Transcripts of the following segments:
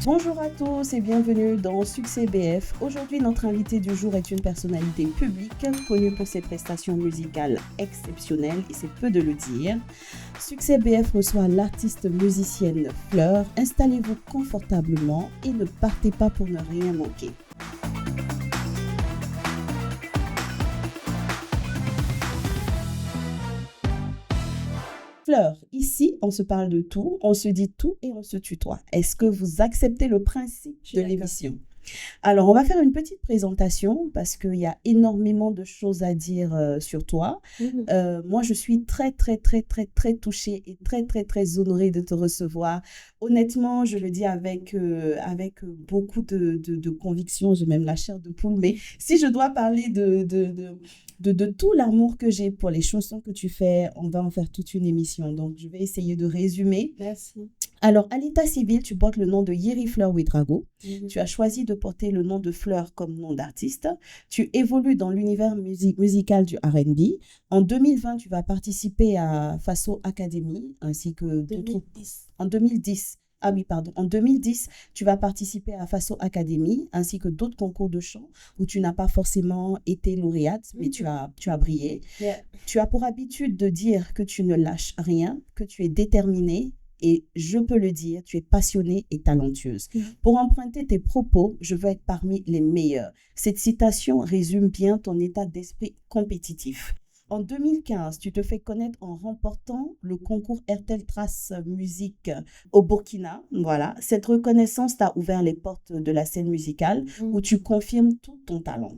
Bonjour à tous et bienvenue dans Succès BF. Aujourd'hui, notre invité du jour est une personnalité publique connue pour ses prestations musicales exceptionnelles et c'est peu de le dire. Succès BF reçoit l'artiste musicienne Fleur. Installez-vous confortablement et ne partez pas pour ne rien manquer. Fleur, ici, on se parle de tout, on se dit tout et on se tutoie. Est-ce que vous acceptez le principe de l'émission? Alors, on va faire une petite présentation parce qu'il y a énormément de choses à dire sur toi. Moi, je suis très, très, très, très, très touchée et très, très, très honorée de te recevoir. Honnêtement, je le dis avec beaucoup de conviction, j'ai même la chair de poule, mais si je dois parler de tout l'amour que j'ai pour les chansons que tu fais, on va en faire toute une émission. Donc, je vais essayer de résumer. Merci. Alors, à l'état civil, tu portes le nom de Yeri Fleur Ouedraogo. Tu as choisi de porter le nom de Fleur comme nom d'artiste. Tu évolues dans l'univers musical du R&B. En 2020, tu vas participer à Faso Academy ainsi que d'autres. En 2010. Ah oui, pardon. En 2010, tu vas participer à Faso Academy ainsi que d'autres concours de chant où tu n'as pas forcément été lauréate, mais tu as brillé. Yeah. Tu as pour habitude de dire que tu ne lâches rien, que tu es déterminée. Et je peux le dire, tu es passionnée et talentueuse. Pour emprunter tes propos, je veux être parmi les meilleurs. Cette citation résume bien ton état d'esprit compétitif. En 2015, tu te fais connaître en remportant le concours RTL Trace Musique au Burkina. Voilà, cette reconnaissance t'a ouvert les portes de la scène musicale où tu confirmes tout ton talent.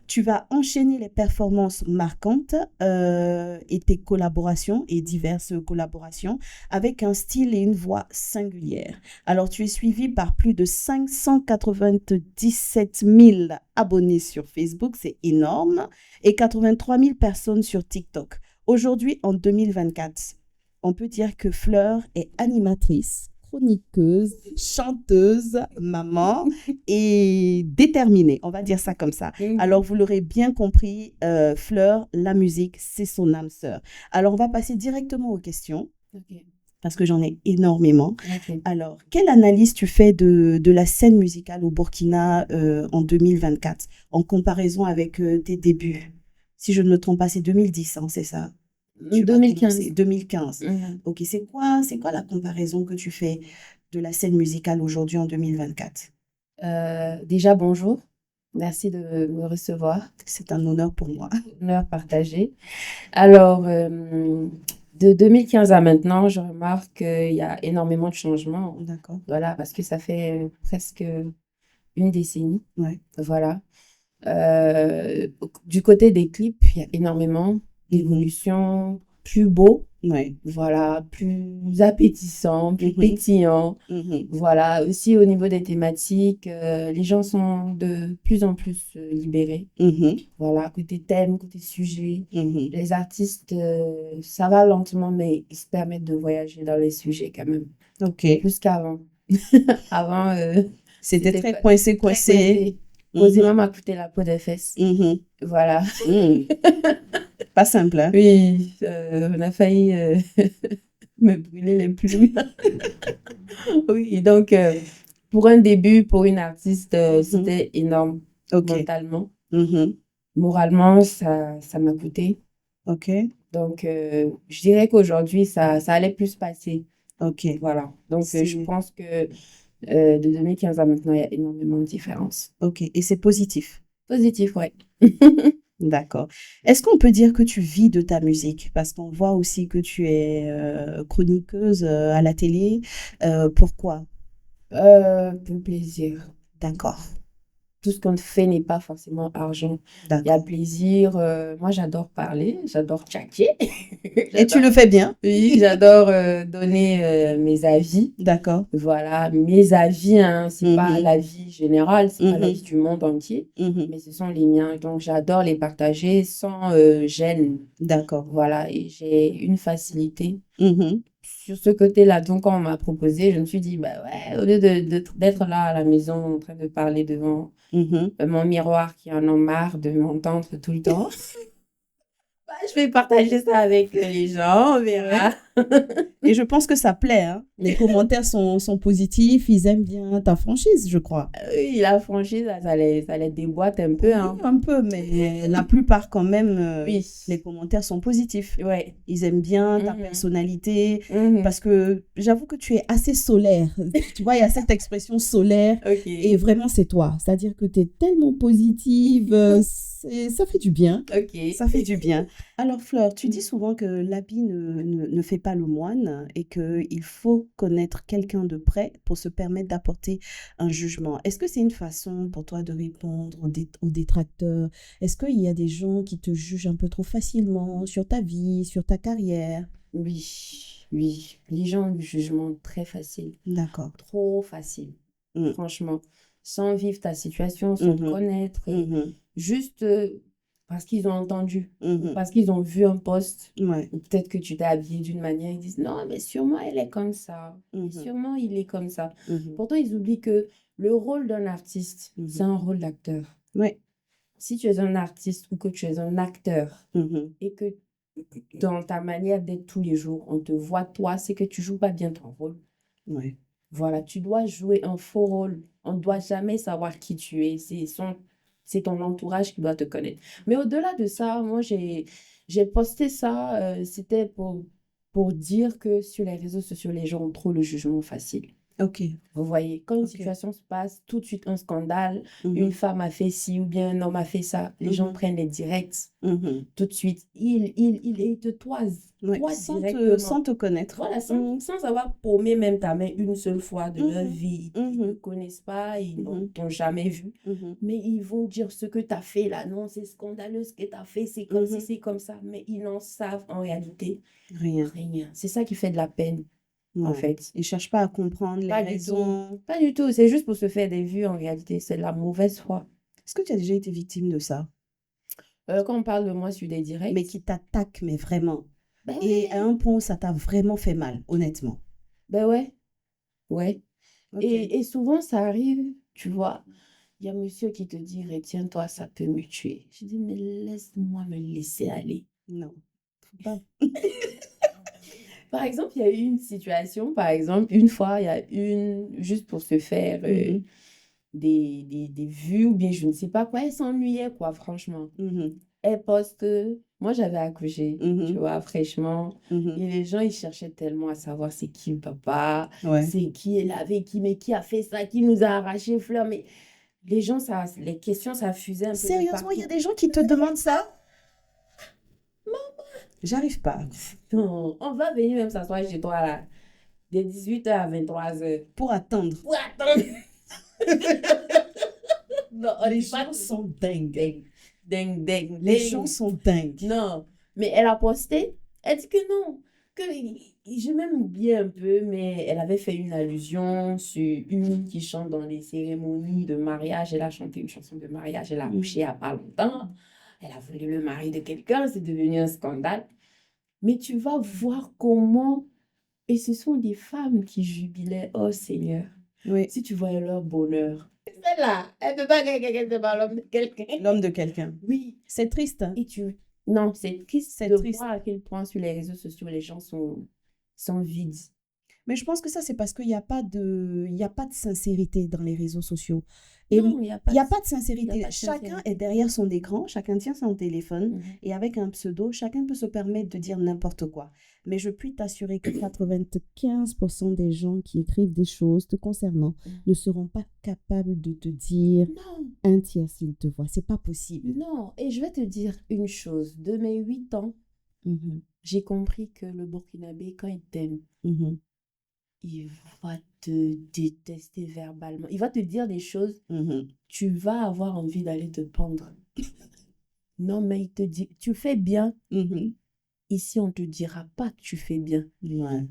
Tu vas enchaîner les performances marquantes et tes collaborations et diverses collaborations avec un style et une voix singulière. Alors, tu es suivi par plus de 597 000 abonnés sur Facebook, c'est énorme, et 83 000 personnes sur TikTok. Aujourd'hui, en 2024, on peut dire que Fleur est animatrice, chroniqueuse, chanteuse, maman et déterminée. On va dire ça comme ça. Alors, vous l'aurez bien compris, Fleur, la musique, c'est son âme sœur. Alors, on va passer directement aux questions. Okay. Parce que j'en ai énormément. Okay. Alors, quelle analyse tu fais de la scène musicale au Burkina en 2024 en comparaison avec tes débuts? Si je ne me trompe pas, c'est 2010, hein, c'est ça? 2015. 2015. Ok, c'est quoi la comparaison que tu fais de la scène musicale aujourd'hui en 2024? Déjà, bonjour. Merci de me recevoir. C'est un honneur pour moi. Honneur partagé. Alors, de 2015 à maintenant, je remarque qu'il y a énormément de changements. D'accord. Voilà, parce que ça fait presque une décennie. Ouais. Voilà. Du côté des clips, il y a énormément d'évolutions, plus beau. Ouais. Voilà, plus appétissant, plus pétillant. Voilà, aussi au niveau des thématiques, les gens sont de plus en plus libérés. Voilà, côté thème, côté sujet. Les artistes, ça va lentement, mais ils se permettent de voyager dans les sujets quand même. Ok. Plus qu'avant. Avant, c'était très coincé. Posément m'a coûté la peau des fesses. Voilà. Pas simple, hein? Oui, on a failli me brûler les plumes. Oui, donc pour un début, pour une artiste, c'était énorme mentalement. Moralement, ça m'a coûté. Ok. Donc, je dirais qu'aujourd'hui, ça allait plus passer. Ok. Voilà. Donc, je pense que de 2015 à maintenant, il y a énormément de différences. Ok. Et c'est positif? Positif, ouais. D'accord. Est-ce qu'on peut dire que tu vis de ta musique? Parce qu'on voit aussi que tu es chroniqueuse à la télé. Pourquoi? Pour le plaisir. D'accord. Tout ce qu'on fait n'est pas forcément argent. Il y a le plaisir. Moi, j'adore parler, j'adore tchatter. Et tu le fais bien? Oui, j'adore donner mes avis. D'accord. Voilà, mes avis, hein, c'est pas la vie générale, c'est pas la vie du monde entier, mais ce sont les miens. Donc, j'adore les partager sans gêne. D'accord. Voilà, et j'ai une facilité sur ce côté-là. Donc, quand on m'a proposé, je me suis dit, bah ouais, au lieu d'être là à la maison en train de parler devant mon miroir qui en a marre de m'entendre tout le temps, bah, je vais partager ça avec les gens, on verra. Et je pense que ça plaît, hein. Les commentaires sont positifs, ils aiment bien ta franchise, je crois. Oui, la franchise, ça les déboîte un peu, hein. Oui, un peu, mais la plupart quand même, Oui. les commentaires sont positifs. Ouais. Ils aiment bien ta personnalité, Mhm. parce que j'avoue que tu es assez solaire. Tu vois, il y a cette expression solaire, Ok. et vraiment c'est toi. C'est-à-dire que tu es tellement positive, ça fait du bien. Ok. Ça fait du bien. Alors Fleur, tu dis souvent que l'habit ne fait pas le moine et qu'il faut connaître quelqu'un de près pour se permettre d'apporter un jugement. Est-ce que c'est une façon pour toi de répondre aux détracteurs? Est-ce qu'il y a des gens qui te jugent un peu trop facilement sur ta vie, sur ta carrière? Oui, oui. Les gens ont du jugement très facile. D'accord. Trop facile. Mm. Franchement. Sans vivre ta situation, sans te connaître. Juste parce qu'ils ont entendu. Ou parce qu'ils ont vu un post. Ouais. Ou peut-être que tu t'es habillé d'une manière. Ils disent non, mais sûrement elle est comme ça. Sûrement il est comme ça. Pourtant, ils oublient que le rôle d'un artiste, c'est un rôle d'acteur. Ouais. Si tu es un artiste ou que tu es un acteur et que dans ta manière d'être tous les jours, on te voit toi, c'est que tu joues pas bien ton rôle. Ouais. Voilà, tu dois jouer un faux rôle. On ne doit jamais savoir qui tu es. C'est ton entourage qui doit te connaître. Mais au-delà de ça, moi, j'ai posté ça. C'était pour dire que sur les réseaux sociaux, les gens ont trop le jugement facile. Ok. Vous voyez, quand une situation se passe, tout de suite un scandale, une femme a fait ci ou bien un homme a fait ça, les gens prennent les directs. Tout de suite, ils te toisent. Ouais, Toi, sans te connaître. Voilà, sans avoir paumé même ta main une seule fois de leur vie. Ils ne te connaissent pas, ils ne t'ont jamais vu. Mais ils vont dire ce que tu as fait là. Non, c'est scandaleux ce que tu as fait, c'est comme si c'est comme ça. Mais ils n'en savent en réalité rien. C'est ça qui fait de la peine. Ouais. En fait. Ils ne cherchent pas à comprendre les raisons. Pas du tout. C'est juste pour se faire des vues en réalité. C'est de la mauvaise foi. Est-ce que tu as déjà été victime de ça? Quand on parle de moi sur des directs. Mais qui t'attaquent, mais vraiment. Ben et à un point, ça t'a vraiment fait mal, honnêtement. Ben ouais. Ouais. Okay. Et souvent, ça arrive, tu vois. Il y a monsieur qui te dit, retiens-toi, ça peut me tuer. Je dis, mais laisse-moi me laisser aller. Non. Faut pas. Par exemple, il y a eu une situation, par exemple, une fois, il y a juste pour se faire des vues ou bien je ne sais pas quoi, elle s'ennuyait, quoi, franchement. Elle poste, moi j'avais accouché, tu vois, fraîchement. Et les gens, ils cherchaient tellement à savoir c'est qui le papa, c'est qui elle avait qui, mais qui a fait ça, qui nous a arraché Fleur. Mais les gens, les questions, ça fusait un peu. Sérieusement, il y a des gens qui te demandent ça? J'arrive pas. Non, on va venir même s'asseoir chez toi là, de 18h à 23h. Pour attendre. Non, les gens sont dingues. Dingue. Les gens sont dingues. Non, mais elle a posté, elle dit que non, que j'ai même oublié un peu, mais elle avait fait une allusion sur une qui chante dans les cérémonies de mariage. Elle a chanté une chanson de mariage, elle a accouché il n'y a pas longtemps. Elle a voulu le mari de quelqu'un, c'est devenu un scandale. Mais tu vas voir comment, et ce sont des femmes qui jubilaient, oh Seigneur, si tu voyais leur bonheur. Celle-là, elle ne peut pas qu'elle te parle l'homme de quelqu'un. L'homme de quelqu'un. Oui. C'est triste. Hein? Non, c'est triste de voir à quel point sur les réseaux sociaux, les gens sont vides. Mais je pense que ça, c'est parce qu'il n'y a pas de sincérité dans les réseaux sociaux. Et non, il n'y a pas de sincérité. Chacun est derrière son écran, chacun tient son téléphone et avec un pseudo, chacun peut se permettre de dire n'importe quoi. Mais je puis t'assurer que 95% des gens qui écrivent des choses te concernant ne seront pas capables de te dire un tiers s'ils te voient. C'est pas possible. Non, et je vais te dire une chose. De mes 8 ans, j'ai compris que le Burkinabé, quand il t'aime, il va te détester verbalement. Il va te dire des choses, tu vas avoir envie d'aller te pendre. Non, mais il te dit, tu fais bien. Ici, on ne te dira pas que tu fais bien. 1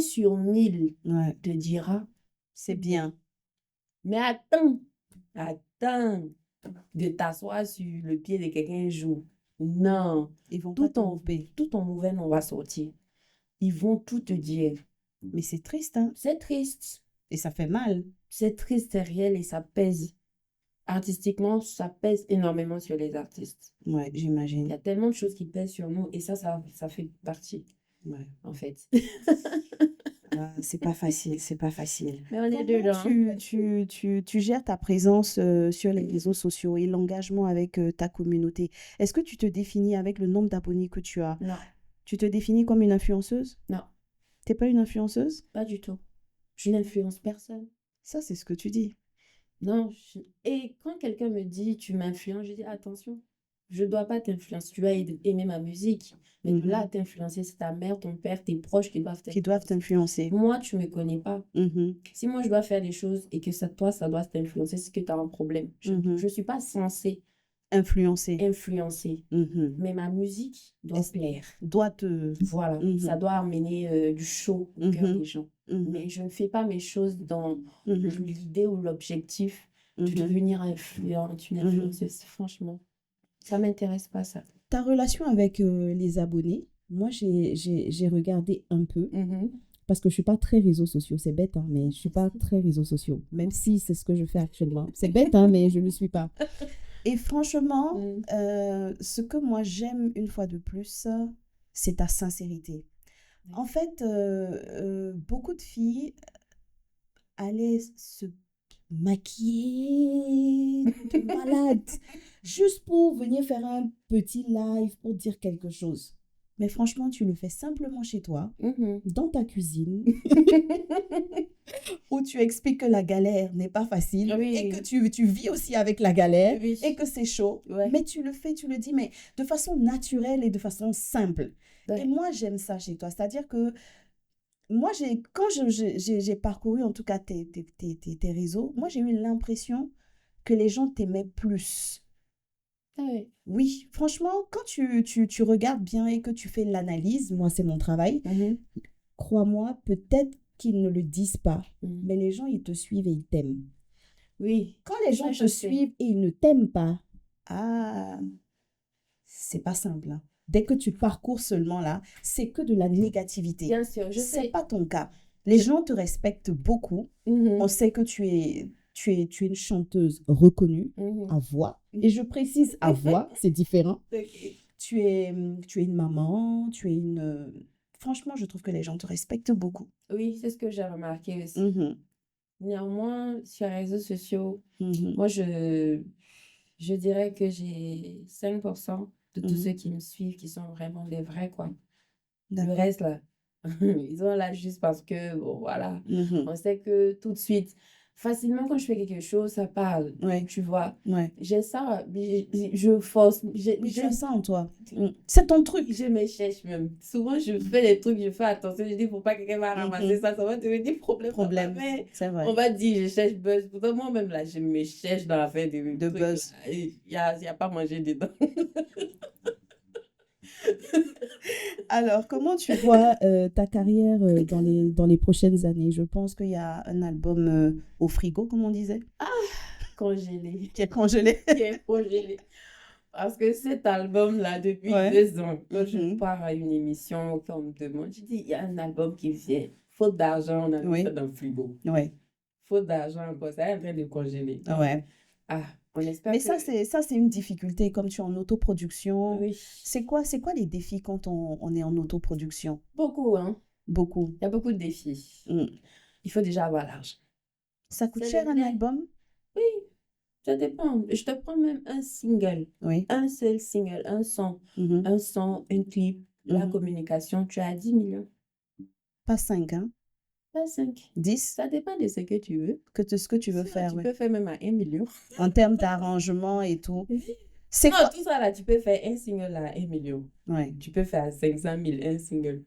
sur 1000 te dira, c'est bien. Mais attends de t'asseoir sur le pied de quelqu'un un jour. Non. Ils vont tout ton mauvais nom va sortir. Ils vont tout te dire. Mais c'est triste, hein? C'est triste. Et ça fait mal. C'est triste, c'est réel et ça pèse. Artistiquement, ça pèse énormément sur les artistes. Ouais, j'imagine. Il y a tellement de choses qui pèsent sur nous et ça fait partie. Ouais. en fait. C'est pas facile, c'est pas facile. Mais on est Comment dedans. tu gères ta présence sur les réseaux sociaux et l'engagement avec ta communauté? Est-ce que tu te définis avec le nombre d'abonnés que tu as? Non, Tu te définis comme une influenceuse? non, T'es pas une influenceuse? pas du tout. Je n'influence personne. Ça, c'est ce que tu dis. Non. Et quand quelqu'un me dit tu m'influences, je dis attention, je ne dois pas t'influencer. Tu vas aimer ma musique. Mais de là à t'influencer, c'est ta mère, ton père, tes proches qui doivent Qui doivent t'influencer. t'influencer. Moi, tu ne me connais pas. Mhm. Si moi je dois faire des choses et que toi, ça doit t'influencer, c'est que tu as un problème. Je ne suis pas censée Influencer. influencer. Mhm. Mais ma musique doit plaire. Doit te... Voilà, Mhm. ça doit amener du chaud au cœur Mhm. des gens. Mhm. Mais je ne fais pas mes choses dans Mhm. l'idée ou l'objectif de Mhm. devenir influente, une influenceuse. Franchement, ça m'intéresse pas ça. Ta relation avec les abonnés, moi j'ai regardé un peu parce que je suis pas très réseaux sociaux, c'est bête hein, mais je suis pas très réseaux sociaux, même si c'est ce que je fais actuellement. C'est bête hein, mais je ne le suis pas. Et franchement, ce que moi j'aime une fois de plus, c'est ta sincérité. En fait, beaucoup de filles allaient se maquiller de malade juste pour venir faire un petit live pour dire quelque chose. Mais franchement, tu le fais simplement chez toi, dans ta cuisine, où tu expliques que la galère n'est pas facile et que tu vis aussi avec la galère et que c'est chaud. Ouais. Mais tu le fais, tu le dis, mais de façon naturelle et de façon simple. Ouais. Et moi, j'aime ça chez toi. C'est-à-dire que moi, quand j'ai parcouru en tout cas tes réseaux, moi, j'ai eu l'impression que les gens t'aimaient plus. Ouais. Oui, franchement, quand tu regardes bien et que tu fais l'analyse, moi, c'est mon travail, crois-moi, peut-être qu'ils ne le disent pas, mais les gens, ils te suivent et ils t'aiment. Oui. Quand les gens te suivent et ils ne t'aiment pas, c'est pas simple. Hein. Dès que tu parcours seulement là, c'est que de la négativité. Bien sûr, je sais. C'est pas ton cas. Les gens te respectent beaucoup. On sait que tu es une chanteuse reconnue à voix. Et je précise à voix, c'est différent. Okay. Tu es une maman, tu es une... Franchement, je trouve que les gens te respectent beaucoup. Oui, c'est ce que j'ai remarqué aussi. Néanmoins, sur les réseaux sociaux, moi, je dirais que j'ai 5% de tous ceux qui me suivent qui sont vraiment des vrais, quoi. Le reste, là, ils sont là juste parce que, bon, voilà, on sait que tout de suite, facilement, quand je fais quelque chose, ça parle, tu vois. J'ai ça, je force. J'ai ça en toi. C'est ton truc. Je me cherche même. Souvent, je fais des trucs, je fais attention, je dis, faut pas que quelqu'un va ramasser ça va devenir problème. C'est vrai. On va dire, je cherche buzz. Pourtant, moi-même, là, je me cherche dans l'affaire de trucs, buzz. Il y a pas mangé dedans. Alors, comment tu vois ta carrière dans les prochaines années? Je pense qu'il y a un album au frigo, comme on disait. Congelé. Qui est congelé. Qui est congelé. Parce que cet album-là, depuis 2 ans, quand je pars à une émission, quand on me demande, je dis, il y a un album qui vient. Faute d'argent, on a mis ça dans le frigo. Faute d'argent, quoi, ça est en train de congeler. On espère. Mais ça, c'est une difficulté, comme tu es en autoproduction. Oui. C'est quoi les défis quand on est en autoproduction? Beaucoup, hein. Beaucoup. Il y a beaucoup de défis. Il faut déjà avoir l'argent. Ça coûte cher un album? Oui, ça dépend. Je te prends même un single. Un seul single, un son. Un son, un clip, la communication, tu as 10 millions. Pas 5, hein? Pas 5. 10? Ça dépend de ce que tu veux. Ce que tu veux faire, Tu peux faire même à 1 million. En termes d'arrangement et tout. C'est quoi? Tout ça là, tu peux faire un single à 1 million. Tu peux faire à 500 000 un single.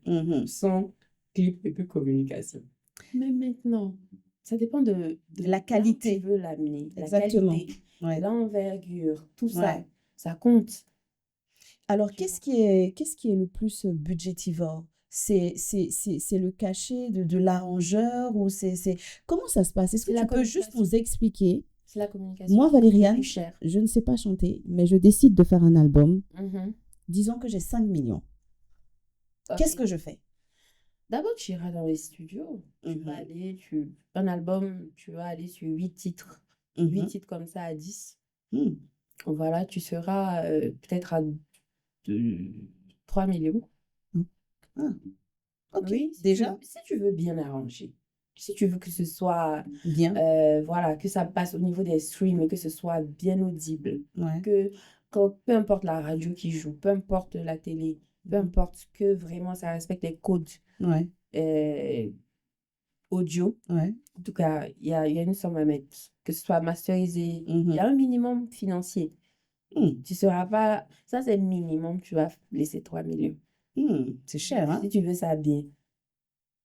Son, clip et puis communication. Mais maintenant, ça dépend de la qualité. Tu veux l'amener. Exactement. La qualité, l'envergure, tout ça, ça compte. Alors, qu'est-ce qui est le plus budgétivore? C'est le cachet de l'arrangeur ou c'est comment ça se passe? Est-ce que tu peux juste nous expliquer? C'est la communication. Moi, Valériane, je ne sais pas chanter, mais je décide de faire un album. Disons que j'ai 5 millions. Qu'est-ce que je fais? D'abord, tu iras dans les studios. Tu vas aller, un album, tu vas aller sur 8 titres. 8 titres comme ça à 10. Voilà, tu seras peut-être à 3 millions. Ok, Oui, déjà, si tu veux bien arranger, si tu veux que ce soit, bien. voilà, que ça passe au niveau des streams et que ce soit bien audible, Ouais. peu importe la radio qui joue, peu importe la télé, peu importe que vraiment ça respecte les codes Ouais, audio, ouais. en tout cas, il y a une somme à mettre, que ce soit masterisé, il y a un minimum financier. Tu seras pas, ça c'est le minimum, tu vas laisser 3 millions. C'est cher, hein? Si tu veux ça bien.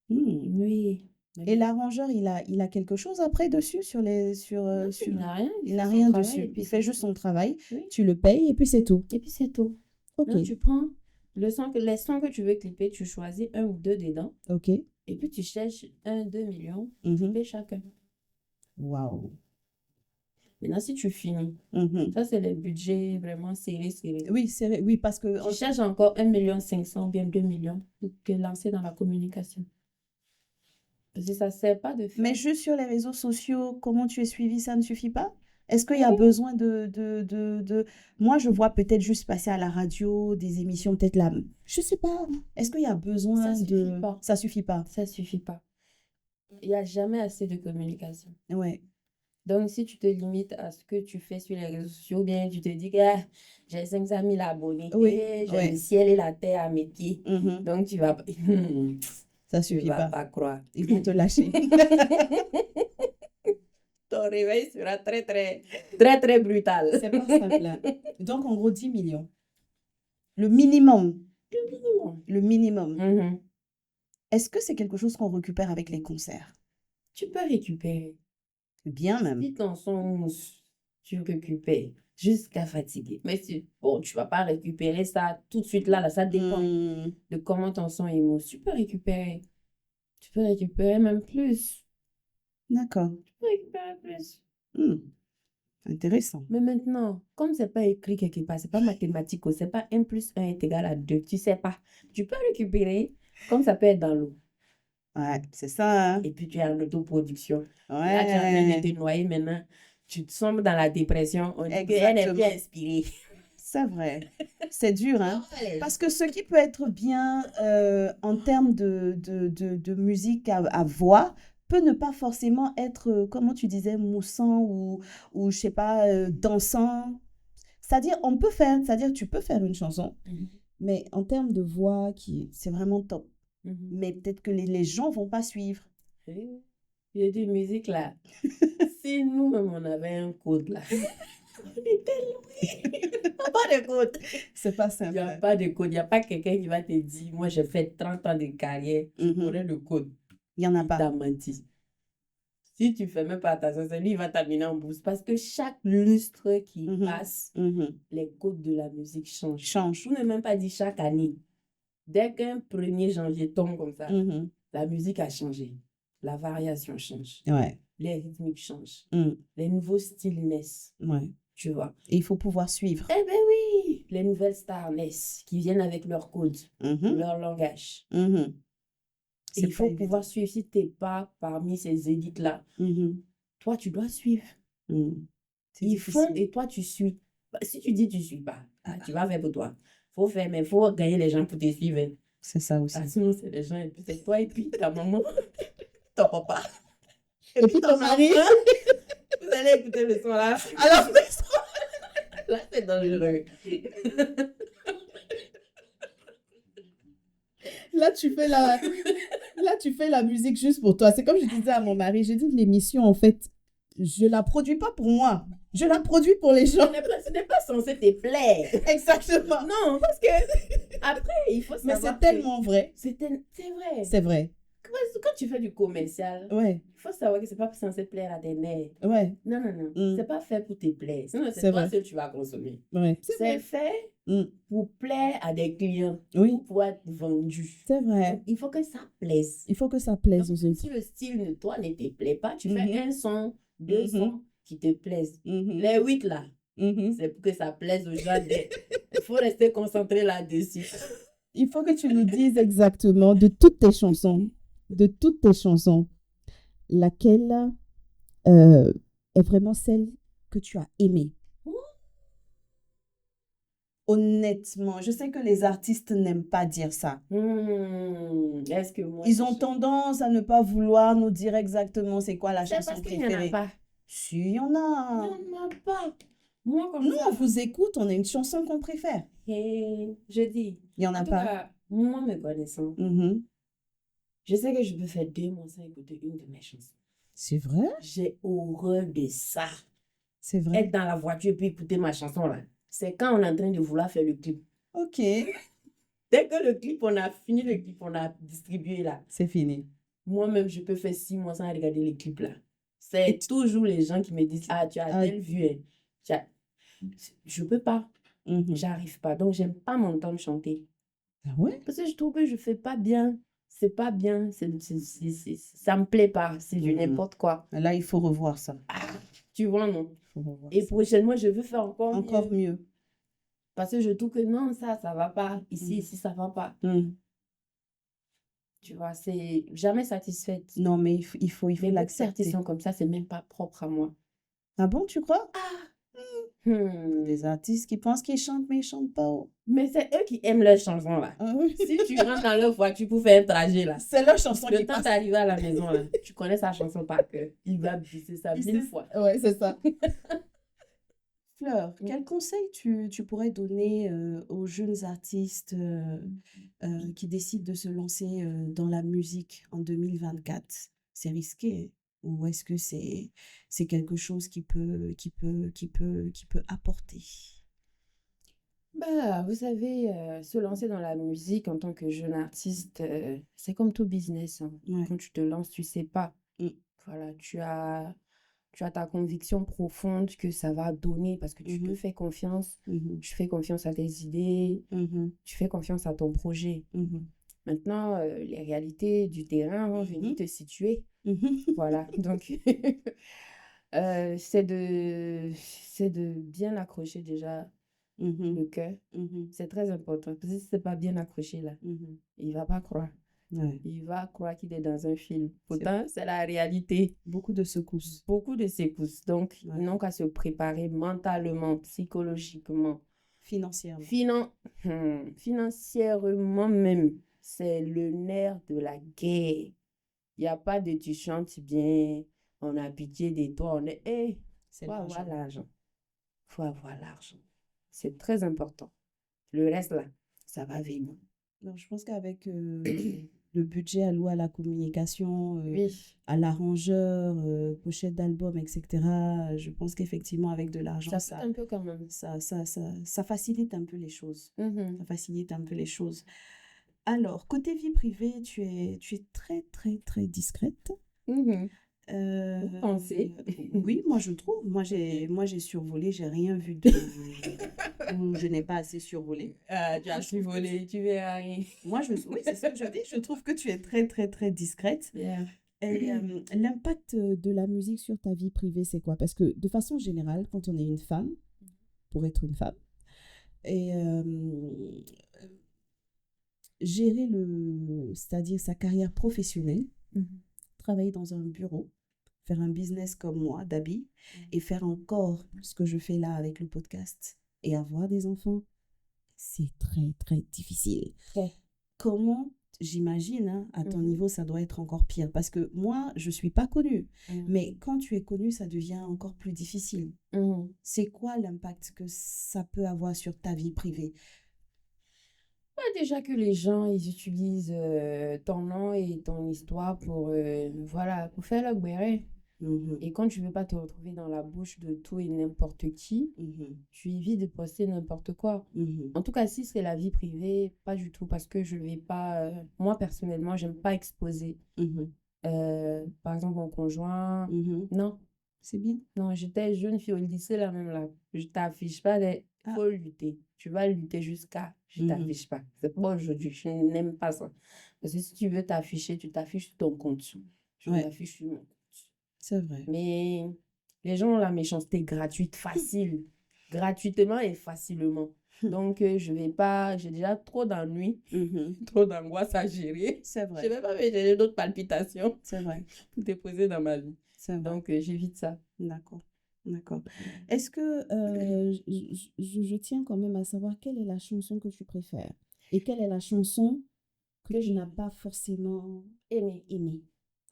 Oui. Et l'arrangeur, il a quelque chose après dessus sur les Non, sur il n'a rien, il n'a fait son rien travail et dessus. puis Il fait c'est juste tout. son travail. Oui. Tu le payes et puis c'est tout. Et puis c'est tout. Ok, Là, tu prends les sons que tu veux clipper, tu choisis un ou deux dedans, ok. et puis tu cherches 1-2 millions, tu Mhm. payes chacun. Waouh. Maintenant, si tu finis, ça c'est le budget vraiment serré. Oui, c'est oui parce que Tu cherches encore 1,5 million, bien 2 millions, pour te lancer dans la communication. Parce que ça ne sert pas de faire. mais juste sur les réseaux sociaux, comment tu es suivi, ça ne suffit pas? Est-ce qu'il y a Oui. besoin de... Moi, je vois peut-être juste passer à la radio, des émissions, peut-être là. Je sais pas. Est-ce qu'il y a besoin Ça suffit de... pas. Ça suffit pas. Ça suffit pas. Il n'y a jamais assez de communication. Ouais. Donc, si tu te limites à ce que tu fais sur les réseaux sociaux, bien, tu te dis que ah, j'ai 500 000 abonnés, Oui, et j'ai ouais. le ciel et la terre à mes pieds. Mhm. Donc, tu vas Ça tu suffit vas pas. pas croire. Ils vont te lâcher. Ton réveil sera très, très, très, très brutal. C'est pas simple, hein. Donc, en gros, 10 millions. Le minimum. Le minimum. Le minimum. Mhm. Est-ce que c'est quelque chose qu'on récupère avec les concerts? Tu peux récupérer. Bien même. Si ton son, tu récupères jusqu'à fatiguer. Mais bon, tu vas pas récupérer ça tout de suite là, ça dépend de comment ton son est mousse. Tu peux récupérer. Tu peux récupérer même plus. D'accord. Tu peux récupérer plus. Intéressant. Mais maintenant, comme c'est pas écrit quelque part, c'est pas mathématique, c'est pas 1 + 1 est égal à 2, tu sais pas. Tu peux récupérer, comme ça peut être dans l'eau. Ouais, c'est ça, hein. Et puis tu es en autoproduction. Ouais. Là, tu es en train de te noyer maintenant. Tu tombes dans la dépression. On dit qu'elle n'est plus inspirée. C'est vrai. C'est dur, hein. Allez. Parce que ce qui peut être bien en termes de musique à voix peut ne pas forcément être, comment tu disais, moussant ou je sais pas, dansant. C'est-à-dire, tu peux faire une chanson, mais en termes de voix, c'est vraiment top. Mais peut-être que les gens vont pas suivre. Il y a des musiques là. Si nous-mêmes, on avait un code là, on était loin. Pas de code. C'est pas Il simple. n'y a pas de code. Il n'y a pas quelqu'un qui va te dire, moi, j'ai fait 30 ans de carrière, j'aurai le code. Il n'y en a Il pas. t'a menti. Si tu ne fais même pas attention, c'est lui qui va t'amener en bourse. Parce que chaque lustre qui passe, les codes de la musique changent. Vous ne même pas dit chaque année. Dès qu'un 1er janvier tombe comme ça, la musique a changé. La variation change. Ouais. Les rythmiques changent. Les nouveaux styles naissent. Ouais. Tu vois. Et il faut pouvoir suivre. Eh bien oui, les nouvelles stars naissent, qui viennent avec leur code, leur langage. Et il faut pouvoir suivre. Si tu n'es pas parmi ces élites-là, toi, tu dois suivre. Ils font et toi, tu suis. Si tu dis tu ne suis pas, tu vas faire pour toi. Il faut faire, mais il faut gagner les gens pour te suivre. C'est ça aussi. Sinon, c'est les gens, et puis c'est toi et puis ta maman, ton papa. Et puis ton mari. Vous allez écouter le son là. Alors, là, c'est dangereux. Là, tu fais la musique juste pour toi. C'est comme je disais à mon mari, j'ai dit l'émission, en fait, je la produis pas pour moi. Je la produis pour les gens. Ce n'est pas censé te plaire. Exactement. Non, parce que après, il faut savoir. Mais c'est tellement vrai. C'est vrai. C'est vrai. Quand tu fais du commercial, il faut savoir que c'est pas censé plaire à tes nerfs. Ouais. Non. C'est pas fait pour te plaire. Sinon, c'est toi seul que tu vas consommer. Ouais. C'est fait pour plaire à des clients. Pour être vendu. C'est vrai. Donc, il faut que ça plaise. Il faut que ça plaise Donc, aux autres. si le style de toi ne te plaît pas, tu fais un son, 2 sons qui te plaisent. Les 8 là, c'est pour que ça plaise aux gens. Il faut rester concentré là-dessus. Il faut que tu nous dises exactement de toutes tes chansons, laquelle est vraiment celle que tu as aimée. Honnêtement, je sais que les artistes n'aiment pas dire ça. Est-ce que moi... Ils ont tendance à ne pas vouloir nous dire exactement c'est quoi la chanson parce préférée. qu'il n'y en a pas. Si, il y en a. Il n'y en a pas. Moi, comme nous, ça... on vous écoute, on a une chanson qu'on préfère. Et je dis... Il n'y en a pas. Cas, moi, me connaissant, je sais que je peux faire 2 mois sans écouter une de mes chansons. C'est vrai? J'ai horreur de ça. C'est vrai. Être dans la voiture et puis écouter ma chanson là. C'est quand on est en train de vouloir faire le clip. Ok. Dès que le clip, on a fini le clip, on a distribué là. C'est fini. Moi-même, je peux faire 6 mois sans regarder les clips là. C'est toujours les gens qui me disent, ah, tu as telle vue. Je peux pas. J'arrive pas. Donc, j'aime pas m'entendre chanter. Ah ouais? Parce que je trouve que je fais pas bien. C'est pas bien. Ça me plaît pas. C'est du n'importe quoi. Là, il faut revoir ça. Tu vois, non? Il faut revoir Et ça. prochainement, je veux faire encore mieux. Parce que je trouve que non, ça va pas. Ici, ça va pas. Tu vois, c'est jamais satisfaite. Non, mais il faut l'accepter. Certains sont comme ça, c'est même pas propre à moi. Ah bon, tu crois? Des artistes qui pensent qu'ils chantent, mais ils chantent pas. Mais c'est eux qui aiment leurs chansons là. Si tu rentres dans leur voiture pour faire un trajet là, c'est leur chanson qui passe. Le temps d'arriver à la maison là, tu connais sa chanson par cœur. Il va bisser ça 1000 fois. Ouais, c'est ça. Fleur, quel conseil tu pourrais donner aux jeunes artistes qui décident de se lancer dans la musique en 2024? C'est risqué, ou est-ce que c'est quelque chose qui peut apporter? Bah, vous savez, se lancer dans la musique en tant que jeune artiste, c'est comme tout business. Hein. Ouais. Quand tu te lances, tu sais pas. Voilà, tu as ta conviction profonde que ça va donner parce que tu te fais confiance. Tu fais confiance à tes idées. Tu fais confiance à ton projet. Maintenant, les réalités du terrain vont venir te situer. Voilà, donc c'est de bien accrocher déjà le cœur. C'est très important. Parce que si c'est pas bien accroché là, il va pas croire. Ouais. Il va croire qu'il est dans un film. Pourtant, c'est la réalité. Beaucoup de secousses. Beaucoup de secousses. Donc, ils n'ont qu'à se préparer mentalement, psychologiquement. Financièrement. Financièrement même. C'est le nerf de la guerre. Il n'y a pas de tu chantes bien, on a pitié de toi, on est... Hey, faut avoir l'argent. Faut avoir l'argent. C'est très important. Le reste là, ça va venir. Donc, je pense qu'avec le budget alloué à la communication, oui. à l'arrangeur, pochette d'album, etc., je pense qu'effectivement, avec de l'argent, ça un peu quand même. Ça facilite un peu les choses. Ça facilite un peu les choses. Alors, côté vie privée, tu es très, très, très discrète. Vous pensez? Oui, moi je trouve. Moi j'ai survolé, j'ai rien vu de... ou je n'ai pas assez survolé. Tu as survolé, tu verras rien. Oui, c'est ce que je dis. Je trouve que tu es très, très, très discrète. Yeah. Et l'impact de la musique sur ta vie privée, c'est quoi? Parce que de façon générale, quand on est une femme, pour être une femme, et gérer c'est-à-dire sa carrière professionnelle, travailler dans un bureau, faire un business comme moi, d'habits, et faire encore ce que je fais là avec le podcast et avoir des enfants, c'est très, très difficile. Comment, j'imagine, hein, à ton niveau, ça doit être encore pire. Parce que moi, je ne suis pas connue. Mais quand tu es connue, ça devient encore plus difficile. C'est quoi l'impact que ça peut avoir sur ta vie privée? Déjà que les gens, ils utilisent ton nom et ton histoire pour faire leur béret. Et quand tu ne veux pas te retrouver dans la bouche de tout et n'importe qui, tu évites de poster n'importe quoi. En tout cas, si c'est la vie privée, pas du tout, parce que je ne vais pas... moi, personnellement, j'aime pas exposer. Par exemple, mon conjoint... Non. C'est bien. Non, j'étais jeune fille au lycée, là même, là. Je t'affiche pas des... Faut lutter. Tu vas lutter jusqu'à... Je t'affiche pas. C'est pas aujourd'hui. Je n'aime pas ça. Parce que si tu veux t'afficher, tu t'affiches sur ton compte. Je m'affiche sur mon compte. C'est vrai. Mais les gens ont la méchanceté gratuite, facile. Gratuitement et facilement. Donc, je vais pas... J'ai déjà trop d'ennuis, trop d'angoisse à gérer. C'est vrai. Je vais pas me gérer d'autres palpitations. C'est vrai. Pour déposer dans ma vie. C'est vrai. Donc, j'évite ça. D'accord. D'accord. Est-ce que je tiens quand même à savoir quelle est la chanson que tu préfères et quelle est la chanson que tu n'as pas forcément aimée?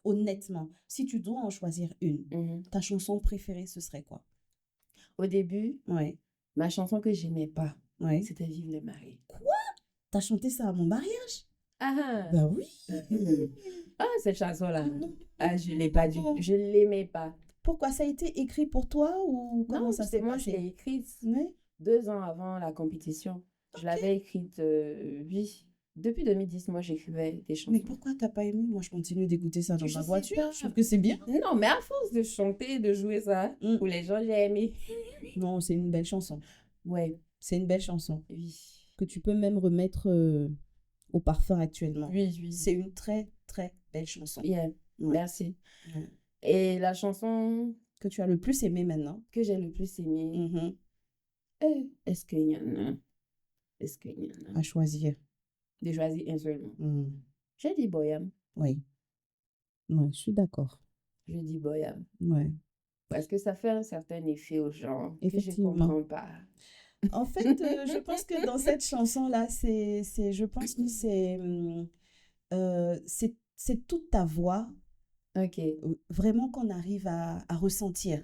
Honnêtement, si tu dois en choisir une, ta chanson préférée, ce serait quoi? Au début, Ouais. ma chanson que j'aimais pas, Ouais. c'était Vive les mariés. Quoi? T'as chanté ça à mon mariage? Ah, Bah oui. ah cette chanson-là, Non. ah, je l'ai pas je l'aimais pas. Pourquoi ça a été écrit pour toi ou comment Non, ça c'est s'est moi qui passé? l'ai écrite Ouais. 2 ans avant la compétition. Je l'avais écrite, oui. Depuis 2010, moi, j'écrivais des chansons. Mais pourquoi t'as pas aimé? Moi, je continue d'écouter ça dans Je ma sais voiture. pas. Je trouve que c'est bien. Non, mais à force de chanter, de jouer ça, pour les gens, j'ai aimé. Non, c'est une belle chanson. Ouais, C'est une belle chanson oui. que tu peux même remettre au parfum actuellement. Oui, oui. C'est une très, très belle chanson. Yeah. Ouais. Merci. Ouais. Et la chanson Que tu as le plus aimée maintenant? que j'ai le plus aimée, est-ce qu'il y en a? Est-ce qu'il y en a? À choisir. De choisir un seul mot. Mm. J'ai dit Boyam. Oui. Ouais, je suis d'accord. Je dis Boyam. Ouais. Parce que ça fait un certain effet aux gens que je Effectivement. comprends pas. En fait, je pense que dans cette chanson-là, je pense que c'est toute ta voix Ok. vraiment qu'on arrive à ressentir.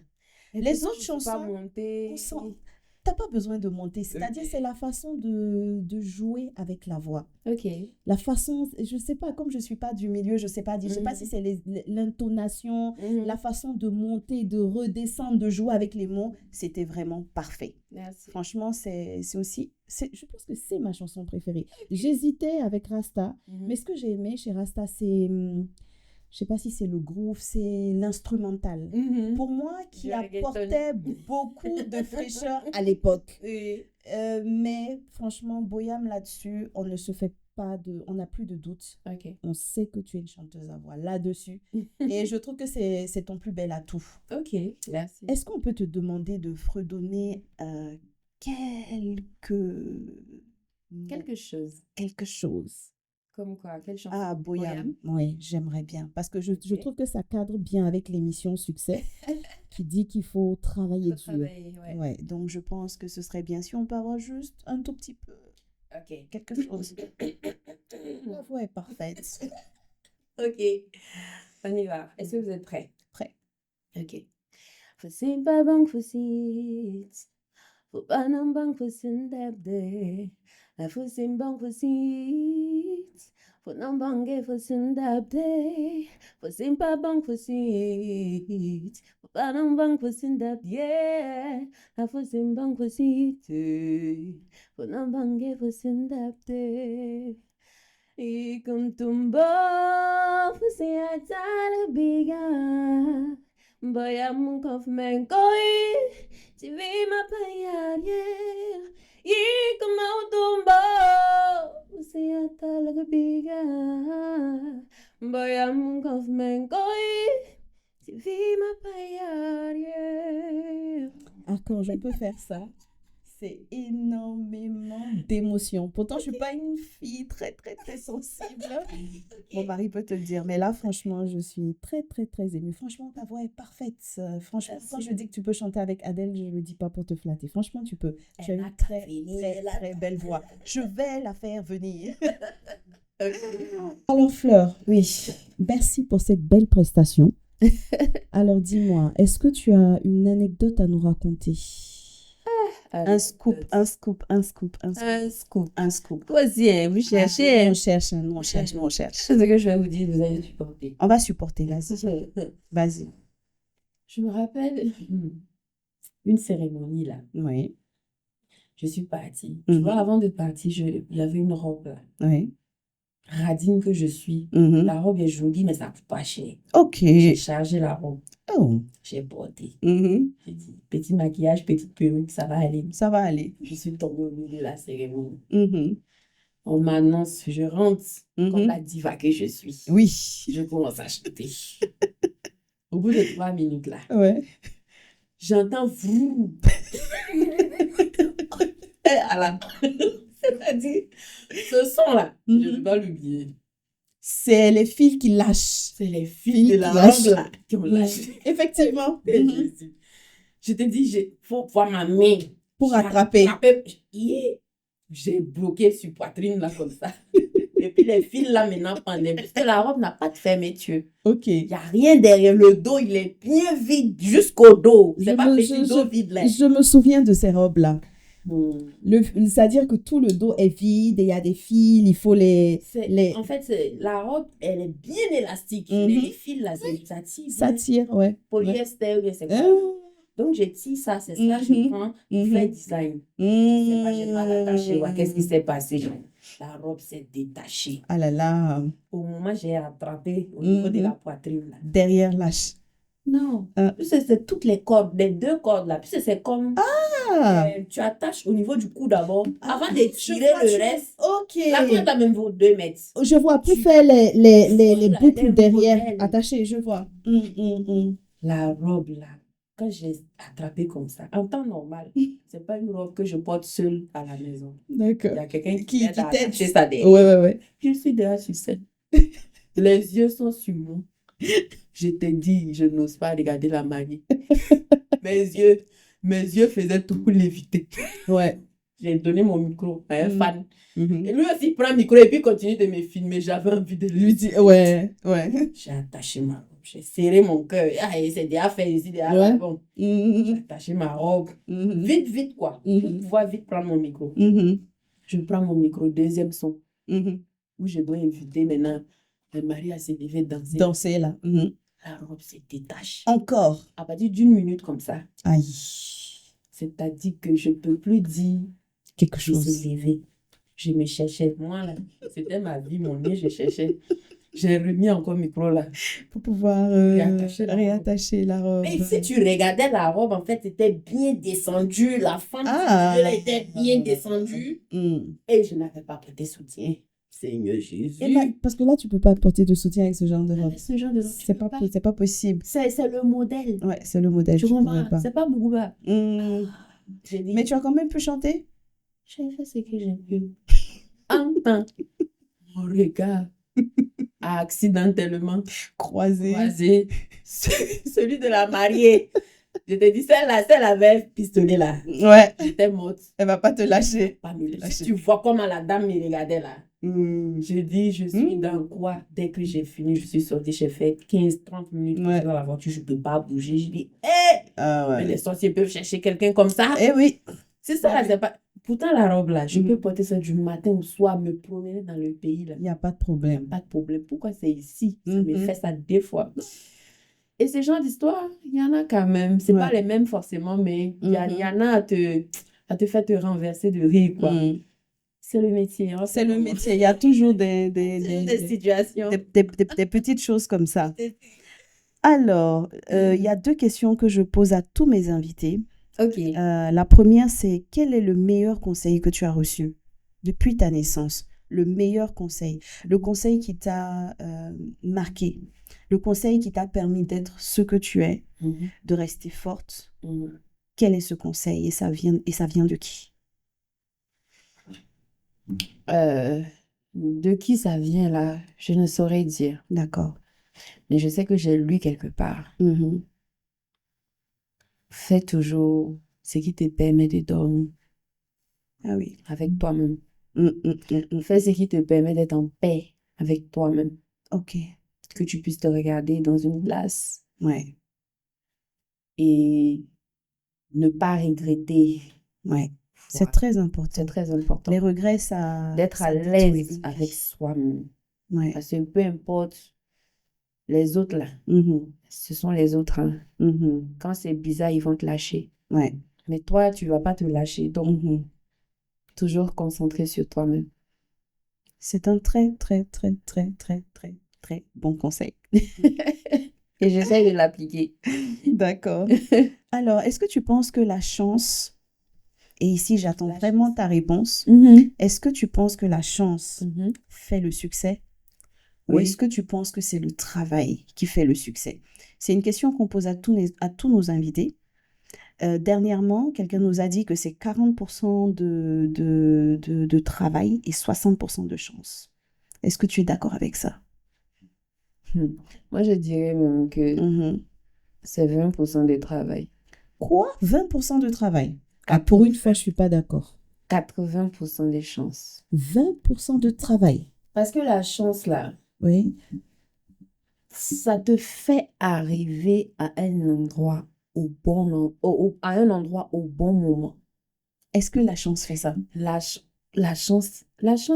Et Les pourtant, autres je peux pas chansons, monter. on sent... T'as pas besoin de monter. C'est-à-dire, c'est la façon de jouer avec la voix. Ok. La façon, je sais pas, comme je suis pas du milieu, je sais pas dire, je sais pas si c'est l'intonation, la façon de monter, de redescendre, de jouer avec les mots, c'était vraiment parfait. Merci. Franchement, je pense que c'est ma chanson préférée. J'hésitais avec Rasta, mais ce que j'ai aimé chez Rasta, c'est, je sais pas si c'est le groove, c'est l'instrumental. Pour moi, qui apportait beaucoup de fraîcheur à l'époque. Mais franchement, Boyam là-dessus, on ne se fait pas on n'a plus de doute. Ok. On sait que tu es une chanteuse à voix là-dessus. Et je trouve que c'est ton plus bel atout. Ok, merci. Est-ce qu'on peut te demander de fredonner quelque chose? Quelque chose. Comme quoi? Quelle chanson? Ah, Boyam. Oui, j'aimerais bien. Parce que je trouve que ça cadre bien avec l'émission Succès qui dit qu'il faut travailler dur. Ouais, donc je pense que ce serait bien si on peut avoir juste un tout petit peu. Ok. Quelque chose. La voix est parfaite. Ok. On y va. Est-ce que vous êtes prêts? Prêt. Ok. Faut pas banque, faut sit. Faut pas non banque, faut s'indabde. La faut banque, faut sit. Faut non banque, faut s'indabde. Faut pas banque, faut sit. Faut pas non banque, faut s'indabde. Yeah. La faut banque, faut sit. Faut non banque, faut s'indabde. Y con tumbo, faut s'indabde biga. Boy, mon coffre m'encoy, tu vis ma paillade, y comme un tombeau, c'est à ta la biga. Boy, mon coffre m'encoy, tu vis ma paillade. Ah, quand je peux faire ça, c'est énormément d'émotions. Pourtant, je ne suis pas une fille très, très, très sensible. Mon mari peut te le dire. Mais là, franchement, je suis très, très, très émue. Franchement, ta voix est parfaite. Franchement, quand je dis que tu peux chanter avec Adèle, je ne le dis pas pour te flatter. Franchement, tu peux. Tu as une très, très, très belle voix. Je vais la faire venir. Alors, Fleur, oui, merci pour cette belle prestation. Alors, dis-moi, est-ce que tu as une anecdote à nous raconter? Un scoop. Vas-y, vous cherchez. On cherche. C'est ce que je vais vous dire, vous allez supporter. On va supporter, vas-y. Vas-y. Je me rappelle une cérémonie là. Oui. Je suis partie. Tu vois, avant de partir, j'avais une robe là. Oui. Radine que je suis. La robe est jolie, mais ça coûte pas cher. Ok. J'ai chargé la robe. Oh. J'ai porté. J'ai dit, petit maquillage, petite perruque, ça va aller. Ça va aller. Je suis tombée au milieu de la cérémonie. On m'annonce, je rentre comme la diva que je suis. Oui. Je commence à chanter. Au bout de 3 minutes là. Ouais. J'entends vous. C'est-à-dire, ce son-là, je ne vais pas l'oublier. C'est les fils qui lâchent. C'est les fils de la robe là qui ont lâché. Effectivement. Je te dis, il faut voir ma main. Pour attraper. J'ai bloqué sur poitrine là comme ça. Et puis les fils là maintenant pendaient. Parce que la robe n'a pas de fermeture. Ok. Il n'y a rien derrière. Le dos, il est bien vide jusqu'au dos. C'est pas petit dos vide là. Je me souviens de ces robes-là. C'est-à-dire que tout le dos est vide et il y a des fils, il faut les... En fait, la robe, elle est bien élastique. Les fils là, ça tire. Ça tire, ouais. Polyester, c'est quoi. Donc, je tire ça, c'est ça, je prends, fait design. Je sais pas, j'ai pas attaché. Qu'est-ce qui s'est passé? La robe s'est détachée. Ah là là. Au moment, j'ai attrapé au niveau de la poitrine. Là. Derrière l'âche. Non. Puis c'est toutes les cordes, les 2 cordes là. Puis c'est comme. Tu attaches au niveau du cou d'abord. Avant de tirer le reste. Ok. La corde a même vaut 2 mètres. Je vois. Pour faire les boucles derrière attachées, je vois. La robe là. Quand j'ai attrapé comme ça, en temps normal, c'est pas une robe que je porte seule à la maison. D'accord. Il y a quelqu'un qui t'aide à attacher ça derrière. Ouais. Je suis derrière sur scène. Les yeux sont sur moi. Je te dis, je n'ose pas regarder la mariée. Mes yeux faisaient tout pour l'éviter. Ouais. J'ai donné mon micro à un fan. Et lui aussi prend le micro et puis continue de me filmer. J'avais envie de lui dire. Ouais. J'ai attaché ma robe. J'ai serré mon cœur. C'est déjà fait ici. Bon. J'ai attaché ma robe. Vite, quoi. Pour pouvoir vite prendre mon micro. Je prends mon micro, deuxième son. Où je dois inviter maintenant le mari à se lever danser. Danser, là. La robe se détache. Encore. À partir d'1 minute comme ça. Aïe. C'est-à-dire que je ne peux plus dire quelque chose. Je suis levée. Je me cherchais. Moi, là, c'était ma vie, mon nez, je cherchais. J'ai remis encore le micro là. Pour pouvoir réattacher la robe. Mais si tu regardais la robe, en fait, c'était bien descendu. La fente était bien descendue. Et je n'avais pas porté soutien. Seigneur Jésus. Parce que là, tu ne peux pas porter de soutien avec ce genre de robe. Ce genre de robe, c'est pas possible. C'est le modèle. Ouais, c'est le modèle. Tu comprends? C'est pas beaucoup. Mais tu as quand même pu chanter? J'ai fait ce que j'ai pu. Enfin, mon regard a accidentellement croisé celui de la mariée. Je te dis, celle-là, elle avait pistolet là. Ouais. J'étais morte. Elle va pas te lâcher. Pas me lâcher. Si tu vois comment la dame me regardait là. Je dis, je suis dans quoi? Dès que j'ai fini, je suis sortie, j'ai fait 15-30 minutes dans la voiture, je ne peux pas bouger. Je dis, mais les sorciers peuvent chercher quelqu'un comme ça. Oui. C'est ça, là, c'est pas... Pourtant, la robe là, je peux porter ça du matin au soir, me promener dans le pays là. Il n'y a pas de problème. Pas de problème. Pourquoi c'est ici? Ça me fait ça 2 fois. Et ce genre d'histoire, il y en a quand même. C'est pas les mêmes forcément, mais il y en a à te faire te renverser de rire, quoi. C'est le métier. Hein, c'est le métier. Il y a toujours des situations. Des petites choses comme ça. Alors, il y a 2 questions que je pose à tous mes invités. Ok. La première, c'est quel est le meilleur conseil que tu as reçu depuis ta naissance? Le meilleur conseil. Le conseil qui t'a marqué. Le conseil qui t'a permis d'être ce que tu es, de rester forte. Quel est ce conseil et ça vient de qui? De qui ça vient là, je ne saurais dire. D'accord. Mais je sais que j'ai lu quelque part. Fais toujours ce qui te permet de dormir. Ah oui. Avec toi-même. Fais ce qui te permet d'être en paix avec toi-même. Ok. Que tu puisses te regarder dans une glace. Ouais. Et ne pas regretter. Ouais. C'est très important. C'est très important. Les regrets, ça... D'être à l'aise avec soi-même. Ouais. Parce que peu importe les autres là, ce sont les autres. Hein. Quand c'est bizarre, ils vont te lâcher. Ouais. Mais toi, tu ne vas pas te lâcher. Donc, toujours concentré sur toi-même. C'est un très, très, très, très, très, très, très bon conseil. Et j'essaie de l'appliquer. D'accord. Alors, est-ce que tu penses que la chance, et ici j'attends vraiment ta réponse, est-ce que tu penses que la chance fait le succès? Ou est-ce que tu penses que c'est le travail qui fait le succès? C'est une question qu'on pose à tous nos invités. Dernièrement, quelqu'un nous a dit que c'est 40% de travail et 60% de chance. Est-ce que tu es d'accord avec ça? Moi, je dirais même que c'est 20% de travail. Quoi? 20% de travail? Ah, pour une fois, je ne suis pas d'accord. 80% des chances. 20% de travail. Parce que la chance, là, oui, ça te fait arriver à un endroit au bon moment. Est-ce que la chance fait ça? La chance,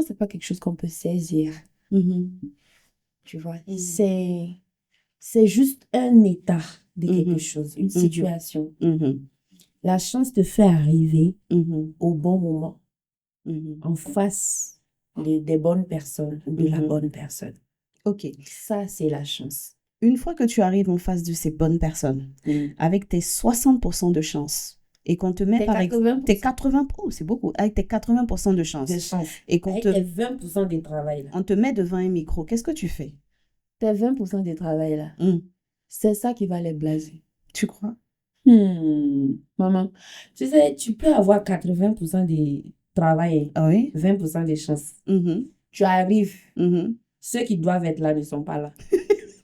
c'est pas quelque chose qu'on peut saisir. Tu vois, c'est juste un état de quelque chose, une situation. La chance te fait arriver au bon moment, en face des bonnes personnes, de la bonne personne. Ok. Ça, c'est la chance. Une fois que tu arrives en face de ces bonnes personnes, avec tes 60% de chance, et qu'on te met par exemple tes 80%, c'est beaucoup, avec tes 80% de chance. Et qu'on avec tes 20% de travail. Là. On te met devant un micro, qu'est-ce que tu fais? Tes 20% de travail là, c'est ça qui va les blaser. Tu crois? Maman, tu sais, tu peux avoir 80% de travail, 20% de chance. Tu arrives, ceux qui doivent être là ne sont pas là.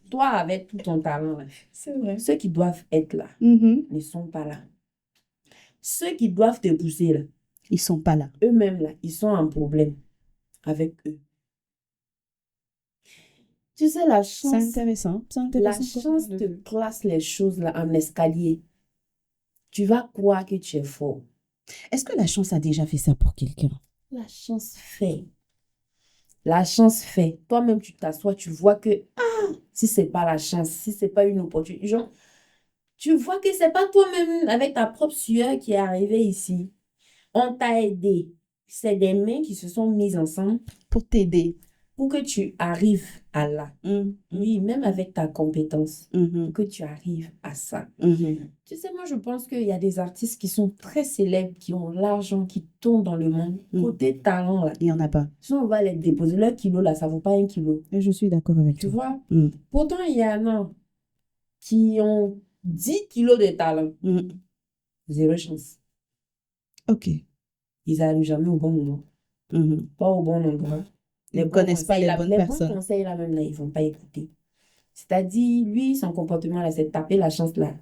Toi, avec tout ton talent, là, c'est vrai. Ceux qui doivent être là ne sont pas là. Ceux qui doivent te pousser là, ils sont pas là. Eux-mêmes là, ils sont en problème avec eux. Tu sais, la chance. C'est intéressant. La chance te classe les choses là en escalier. Tu vas croire que tu es fort. Est-ce que la chance a déjà fait ça pour quelqu'un? La chance fait. La chance fait. Toi-même, tu t'assois, tu vois que si c'est pas la chance, si c'est pas une opportunité, genre, tu vois que c'est pas toi-même avec ta propre sueur qui est arrivé ici. On t'a aidé. C'est des mains qui se sont mises ensemble pour t'aider. Pour que tu arrives à là. Oui, même avec ta compétence. Pour que tu arrives à ça. Tu sais, moi, je pense qu'il y a des artistes qui sont très célèbres, qui ont l'argent, qui tournent dans le monde. Côté talent, là. Il n'y en a pas. Si on va les déposer, leur kilo, là, ça ne vaut pas 1 kilo. Et je suis d'accord avec toi. Tu vois? Pourtant, il y en a qui ont 10 kilos de talent. Zéro chance. Ok. Ils n'arrivent jamais au bon moment. Pas au bon endroit. Ils ne connaissent pas les bonnes personnes. Les bons conseils, là, même, là, ils ne vont pas écouter. C'est-à-dire, lui, son comportement, là, c'est de taper la chance, là.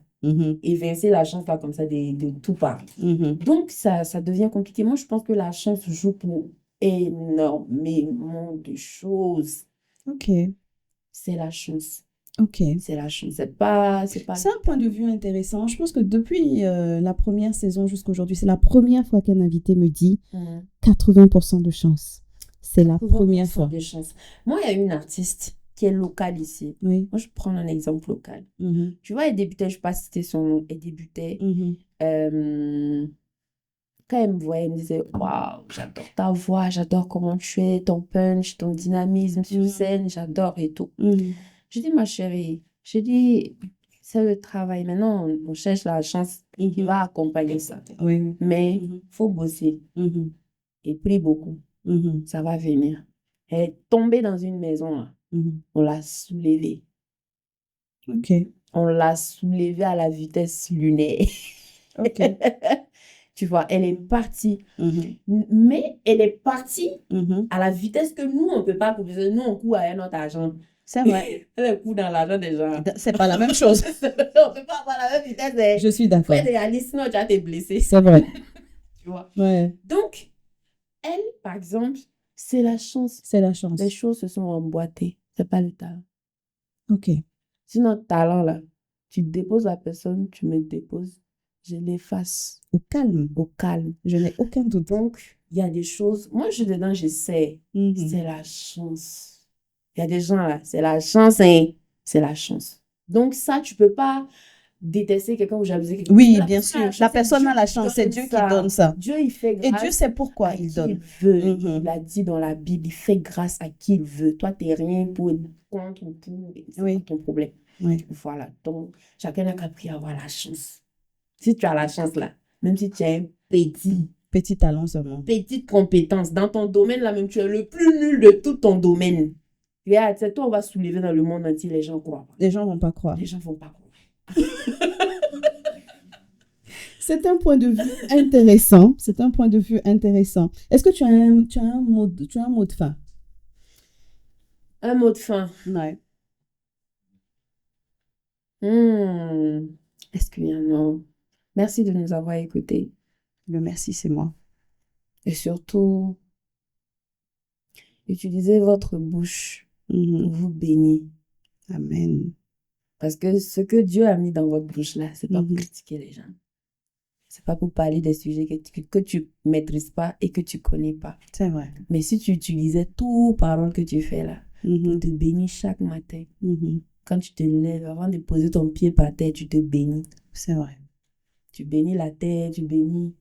Évincer la chance, là, comme ça, de tout part. Donc, ça devient compliqué. Moi, je pense que la chance joue pour énormément de choses. Ok. C'est la chance. Ok. C'est la chance. C'est un point de vue intéressant. Je pense que depuis la première saison jusqu'à aujourd'hui, c'est la première fois qu'un invité me dit 80% de chance. C'est la première fois. De chance. Moi, il y a une artiste qui est locale ici. Oui. Moi, je prends un exemple local. Tu vois, elle débutait, je ne vais pas citer son nom, elle débutait. Quand elle me voyait, elle me disait, waouh, j'adore ta voix, j'adore comment tu es, ton punch, ton dynamisme sur scène, j'adore et tout. Je dis, ma chérie, c'est le travail. Maintenant, on cherche la chance qui va accompagner ça. Oui. Mais il faut bosser. Et prie beaucoup. Ça va venir. Elle est tombée dans une maison, là. On l'a soulevée. Ok. On l'a soulevée à la vitesse lunaire. Ok. Tu vois, elle est partie. Mais elle est partie à la vitesse que nous, on ne peut pas couper. Nous, on court à notre argent. C'est vrai. Elle court dans l'argent des gens. C'est pas la même chose. On ne peut pas avoir la même vitesse. Je suis d'accord. Sinon, tu vas te blesser. C'est vrai. Tu vois. Ouais. Donc, elle, par exemple, c'est la chance. C'est la chance. Les choses se sont emboîtées. C'est pas le talent. Ok. Sinon, talent, là, tu déposes la personne, tu me déposes, je l'efface. Au calme. Au calme. Je n'ai aucun doute. Donc, il y a des choses. Moi, je suis dedans, je sais. C'est la chance. Il y a des gens là, c'est la chance, hein. C'est la chance. Donc, ça, tu peux pas détester quelqu'un ou jalouser quelqu'un. Oui, bien sûr. La personne a la chance. C'est Dieu qui donne ça. Dieu, il fait grâce. Et Dieu sait pourquoi il donne. Il veut. Il a dit dans la Bible, il fait grâce à qui il veut. Toi, tu n'es rien pour être contre ou pour. C'est pas ton problème. Oui. Voilà. Donc, chacun n'a qu'à prier avoir la chance. Si tu as la chance là, même si tu as un petit talent seulement. Petite compétence. Dans ton domaine là même, tu es le plus nul de tout ton domaine. Regarde, c'est toi, on va soulever dans le monde entier, les gens croient. Les gens vont pas croire. Les gens vont pas croire. C'est un point de vue intéressant. C'est un point de vue intéressant. Est-ce que tu as un mot de fin? Un mot de fin. Ouais. Est-ce qu'il y a un mot? Merci de nous avoir écoutés. Le merci, c'est moi. Et surtout, utilisez votre bouche pour vous bénir. Amen. Parce que ce que Dieu a mis dans votre bouche là, c'est pas pour critiquer les gens. C'est pas pour parler des sujets que tu maîtrises pas et que tu connais pas. C'est vrai. Mais si tu utilisais toutes paroles que tu fais là, pour te bénir chaque matin, quand tu te lèves, avant de poser ton pied par terre, tu te bénis. C'est vrai. Tu bénis la terre, tu bénis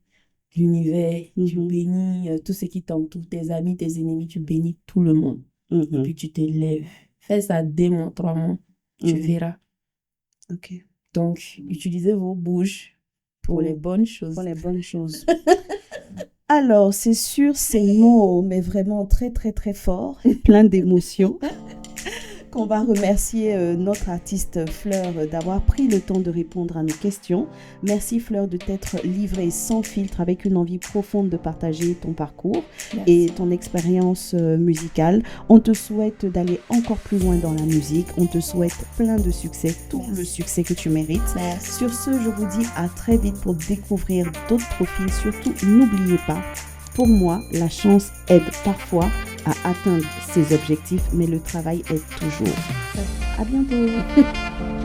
l'univers, tu bénis tout ce qui t'entoure, tes amis, tes ennemis, tu bénis tout le monde. Et puis tu te lèves. Fais ça dès 3 mois, tu verras. Ok. Donc, utilisez vos bouches pour les bonnes choses. Pour les bonnes choses. Alors, c'est sur ces mots, mais vraiment très, très, très forts, plein d'émotions, qu'on va remercier notre artiste Fleur d'avoir pris le temps de répondre à nos questions. Merci Fleur de t'être livrée sans filtre, avec une envie profonde de partager ton parcours et ton expérience musicale. On te souhaite d'aller encore plus loin dans la musique. On te souhaite plein de succès, tout le succès que tu mérites. Merci. Sur ce, je vous dis à très vite pour découvrir d'autres profils. Surtout, n'oubliez pas, pour moi, la chance aide parfois à atteindre ses objectifs, mais le travail aide toujours. À bientôt.